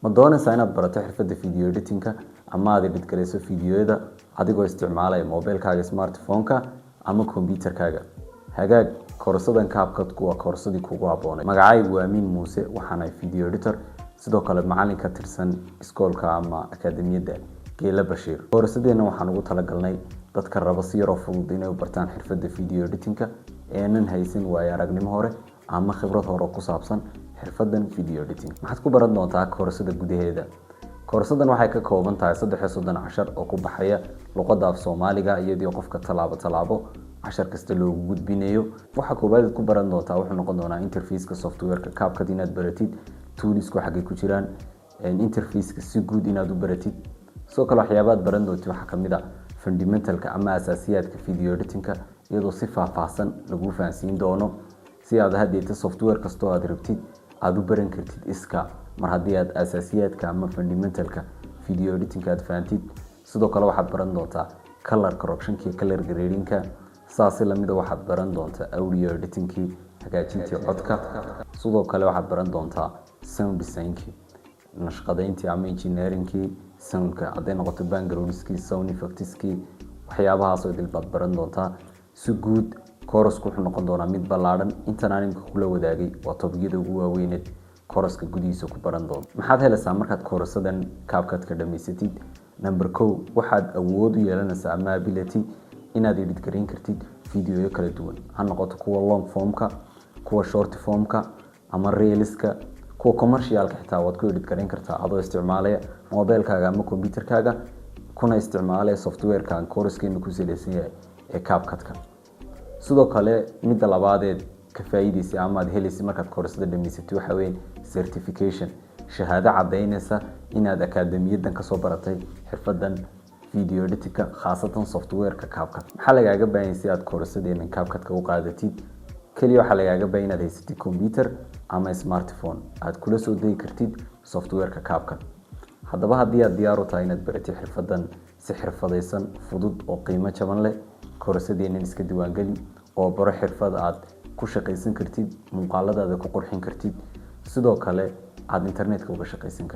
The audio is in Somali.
ma doonaysaa inaad barato xirfadda video editing-ka ama aad edit gareyso fiidiyoyada adigoo isticmaalaya mobilkaaga smartphone-ka ama computer-kaaga? hagaag koorsadan CapCut waa koorsadii kugu habboonay. magacaygu waa Amiin Muuse, waxaan ahay video editor, sidoo kale macallin ka tirsan iskoolka ama akademiyadda Geela Bashiir. koorsadeena waxaan ugu talagalnay dadka raba si yar oo fudud inay u bartaan xirfadda video editing-ka aanan haysan waayo aragnimo hore ama khibrad hore ku saabsan xirfaddan video editing. maxaad ku baran doontaa koorsada gudaheeda? koorsadan waxay ka kooban tahay 33 cashar oo ku baxaya luqadda Af-Soomaaliga iyadoo qofka talaabo cashar kasta loogu gudbinayo. waxa koobaad ku baran doontaa wuxuu noqon doonaa interface-ka software-ka CapCut inaad baratid, tools-ku xagee ku jiraan, interface-ka si guud inaad u baratid. sidoo kale waxyaabaad baran doontaa waxa kamid ah fundamental-ka ama asaasiyaadka video editing-ka iyadoo si faahfaahsan lagu fahansiin doono si aad hadeeta software kasto aad rabtid aad u baran kartid iska mar haddii aad asaasiyaadka ama fundamental-ka video editing-ka aad fahantid. sidoo kale waxaad baran doontaa color correction-ka iyo color grading-ka. saasi lamida waxaad baran doontaa audio editing-ki, hagaajinta codka. sidoo kale waxaad baran doontaa sound design-ki, nashqadeyntii ama engineering-ki sound-ka, hadday noqoto background-ki, sound effects-ki, waxyaabahaas oo idil baad baran doontaa. si guud koorasku wuxuu noqon doonaa mid ballaaran. intan aan imika kula wadaagay waa topigyada ugu waaweyneed kooraska gudihiisa ku baran doonto. maxaad helaysaa markaad koorasadan CapCut-ka dhamaysatid? number 1 waxaad awood u yeelanaysaa ama ability inaad edit gareyn kartid fiidiyoyo kala duwan, ha noqoto kuwa long form-ka, kuwa short form-ka ama reels-ka, kuwa commercial-ka xitaa waad ku edit gareyn kartaa adoo isticmaalaya mobilkaaga ama computer-kaaga kuna isticmaalaya software-ka aan kooraskeena ku saleysan yahay ee CapCut-ka. sidoo kale midda labaadeed ka faa'iideysi ama aad helaysi markaad koorsada dhamaysatay waxa weeye certification, shahaado cadeynaysa inaad akademiyadan ka soo baratay xirfaddan video editing-ka khaasatan software-ka CapCut. maxaa lagaaga baahan yahay si aad koorsadeena CapCut-ka u qaadatid? kaliya waxaa lagaaga baahan inaad haysatid computer ama smartphone aad kula soo degi kartid software-ka CapCut. haddaba haddii aad diyaar u tahay inaad baratid xirfaddan si xirfadaysan, fudud oo qiimo jaban leh, koorsadeenan iska diiwaangeli oo baro xirfad aad ku shaqaysan kartid, muuqaaladaada ku qurxin kartid, sidoo kale aad internet-ka uga shaqaysan kartid.